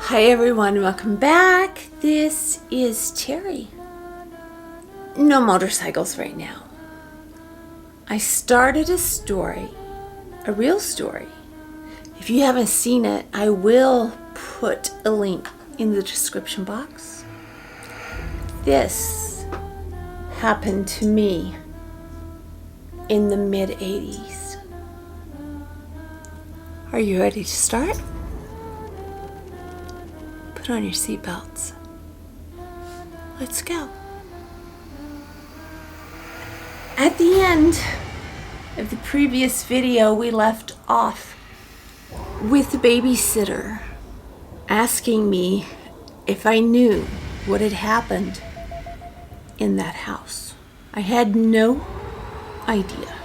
Hi everyone, welcome back. This is Terry. No motorcycles right now. I started a story, a real story. If you haven't seen it, I will put a link in the description box. This happened to me in the mid-80s. Are you ready to start? Put on your seatbelts. Let's go. At the end of the previous video, we left off with the babysitter asking me if I knew what had happened in that house. I had no idea.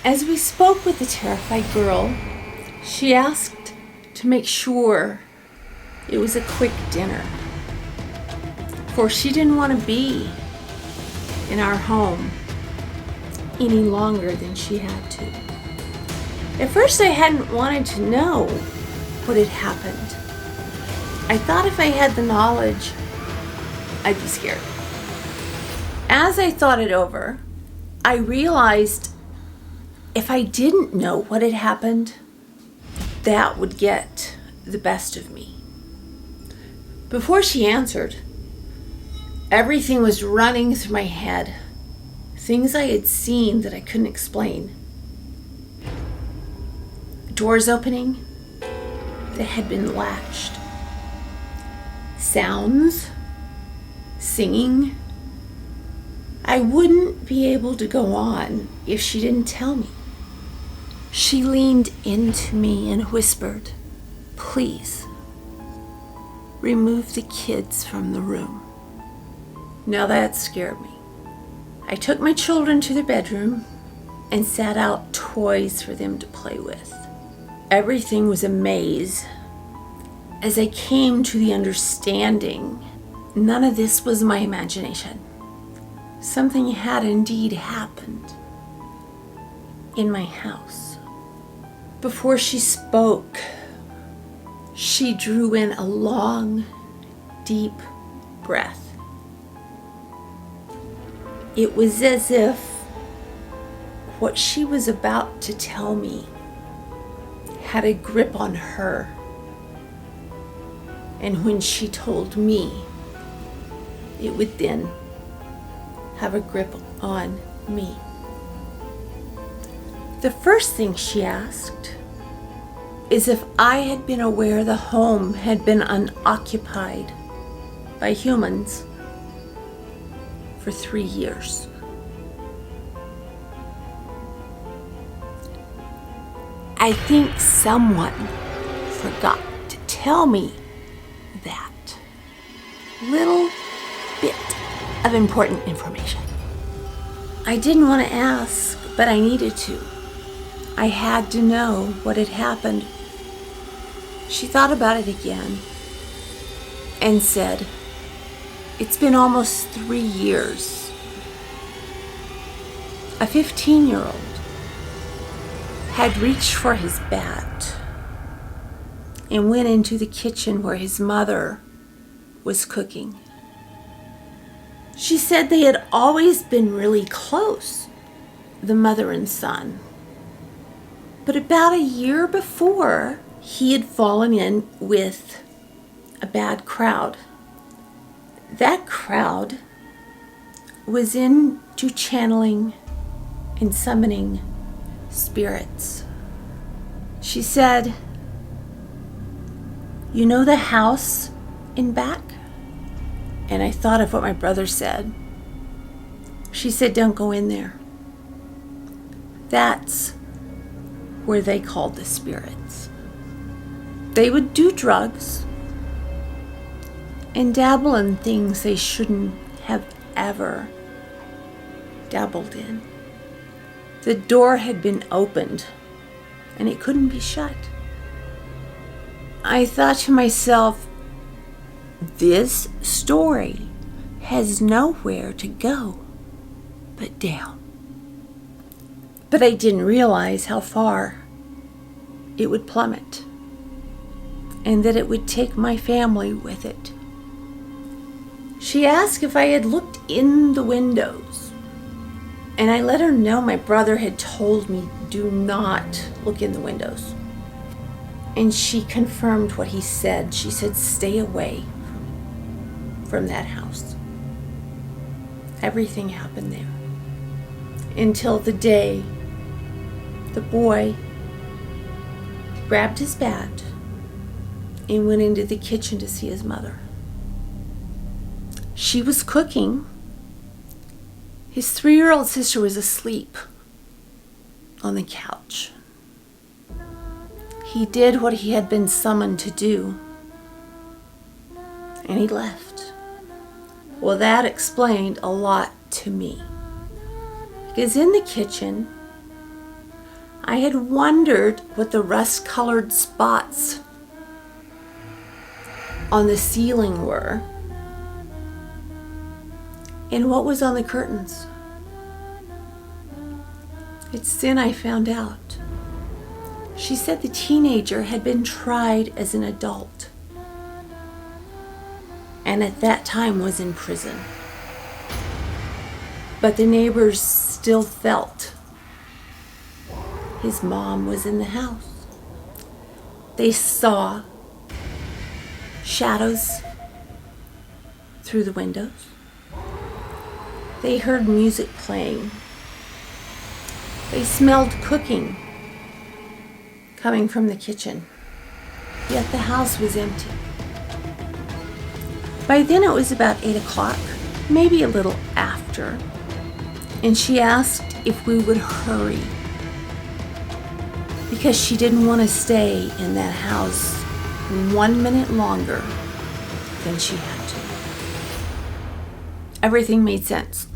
As we spoke with the terrified girl, she asked to make sure it was a quick dinner, for she didn't want to be in our home any longer than she had to. At first, I hadn't wanted to know what had happened. I thought if I had the knowledge, I'd be scared. As I thought it over, I realized if I didn't know what had happened, that would get the best of me. Before she answered, everything was running through my head. Things I had seen that I couldn't explain. Doors opening that had been latched. Sounds, singing. I wouldn't be able to go on if she didn't tell me. She leaned into me and whispered, "Please, remove the kids from the room." Now that scared me. I took my children to their bedroom and sat out toys for them to play with. Everything was a maze. As I came to the understanding, none of this was my imagination. Something had indeed happened in my house. Before she spoke, she drew in a long, deep breath. It was as if what she was about to tell me had a grip on her. And when she told me, it would then have a grip on me. The first thing she asked is if I had been aware the home had been unoccupied by humans for 3 years. I think someone forgot to tell me that little bit of important information. I didn't want to ask, but I needed to. I had to know what had happened. She thought about it again and said, "It's been almost 3 years. A 15-year-old had reached for his bat and went into the kitchen where his mother was cooking. She said they had always been really close, the mother and son. But about a year before, he had fallen in with a bad crowd. That crowd was into channeling and summoning spirits." She said, "You know the house in back?" And I thought of what my brother said. She said, "Don't go in there. That's where they called the spirits. They would do drugs and dabble in things they shouldn't have ever dabbled in. The door had been opened and it couldn't be shut." I thought to myself, this story has nowhere to go but down. But I didn't realize how far it would plummet. and that it would take my family with it. She asked if I had looked in the windows, and I let her know my brother had told me, do not look in the windows. And she confirmed what he said. She said, stay away from that house. Everything happened there. Until the day the boy grabbed his bat and went into the kitchen to see his mother. She was cooking. His 3-year-old sister was asleep on the couch. He did what he had been summoned to do, and he left. Well, that explained a lot to me. Because in the kitchen, I had wondered what the rust-colored spots on the ceiling were, and what was on the curtains. It's then I found out. She said the teenager had been tried as an adult, and at that time was in prison. But the neighbors still felt his mom was in the house. They saw shadows through the windows. They heard music playing. They smelled cooking coming from the kitchen. Yet the house was empty. By then it was about 8 o'clock, maybe a little after, and she asked if we would hurry because she didn't want to stay in that house 1 minute longer than she had to. Everything made sense.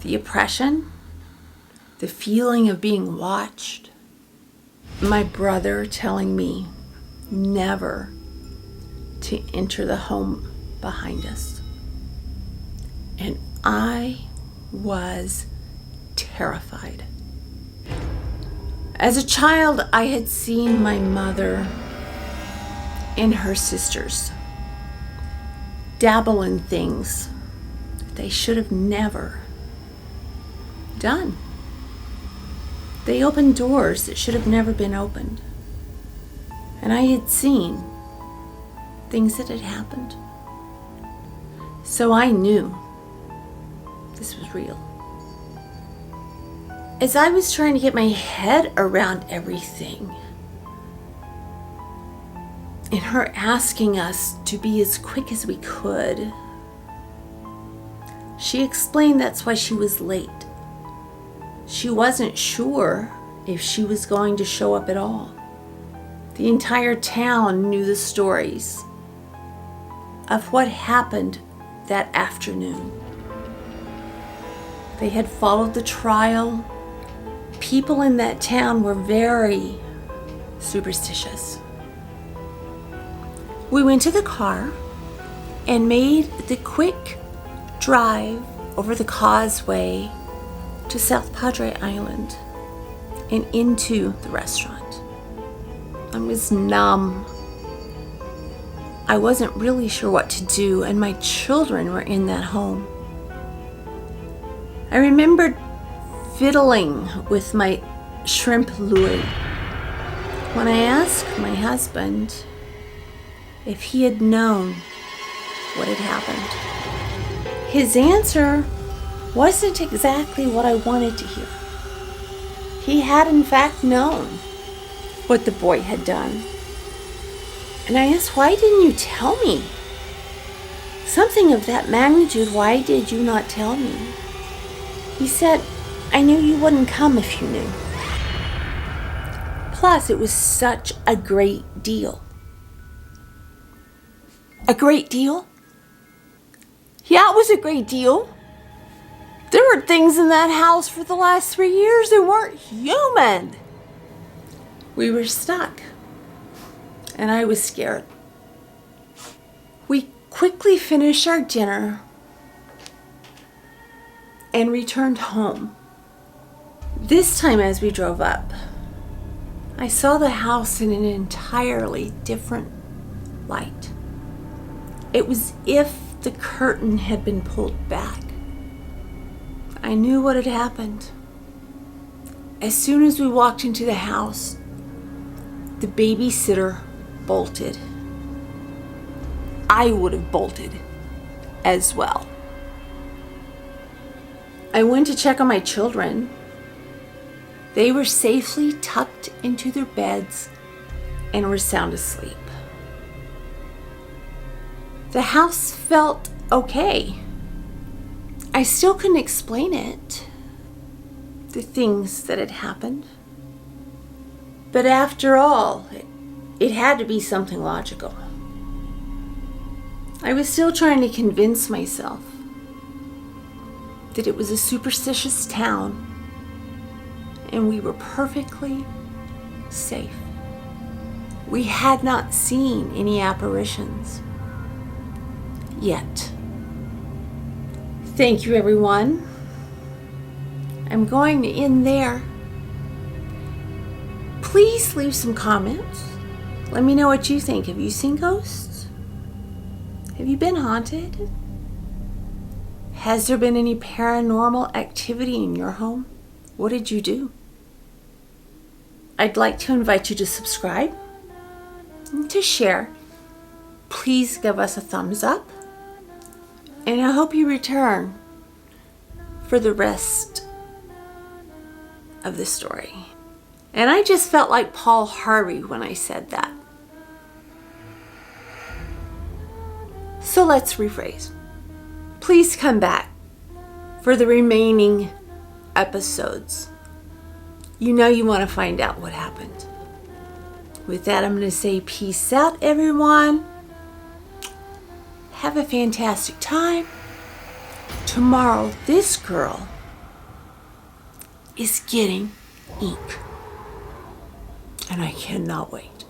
The oppression, the feeling of being watched, my brother telling me never to enter the home behind us. And I was terrified. As a child, I had seen my mother and her sisters dabble in things they should have never done. They opened doors that should have never been opened. And I had seen things that had happened. So I knew this was real. As I was trying to get my head around everything, and her asking us to be as quick as we could, she explained that's why she was late. She wasn't sure if she was going to show up at all. The entire town knew the stories of what happened that afternoon. They had followed the trial. People in that town were very superstitious. We went to the car and made the quick drive over the causeway to South Padre Island and into the restaurant. I was numb. I wasn't really sure what to do, and my children were in that home. I remembered fiddling with my shrimp louis when I asked my husband if he had known what had happened. His answer wasn't exactly what I wanted to hear. He had in fact known what the boy had done. And I asked, why didn't you tell me? Something of that magnitude, why did you not tell me? He said, I knew you wouldn't come if you knew. Plus, it was such a great deal. A great deal? Yeah, it was a great deal. There were things in that house for the last 3 years that weren't human. We were stuck, and I was scared. We quickly finished our dinner and returned home. This time as we drove up, I saw the house in an entirely different light. It was if the curtain had been pulled back. I knew what had happened. As soon as we walked into the house, the babysitter bolted. I would have bolted as well. I went to check on my children. They were safely tucked into their beds and were sound asleep. The house felt okay. I still couldn't explain it, the things that had happened. But after all, it had to be something logical. I was still trying to convince myself that it was a superstitious town and we were perfectly safe. We had not seen any apparitions yet. Thank you, everyone. I'm going to end there. Please leave some comments. Let me know what you think. Have you seen ghosts? Have you been haunted? Has there been any paranormal activity in your home? What did you do? I'd like to invite you to subscribe and to share. Please give us a thumbs up. And I hope you return for the rest of the story. And I just felt like Paul Harvey when I said that. So let's rephrase. Please come back for the remaining episodes. You know you want to find out what happened. With that, I'm going to say peace out, everyone. Have a fantastic time. Tomorrow, this girl is getting ink. And I cannot wait.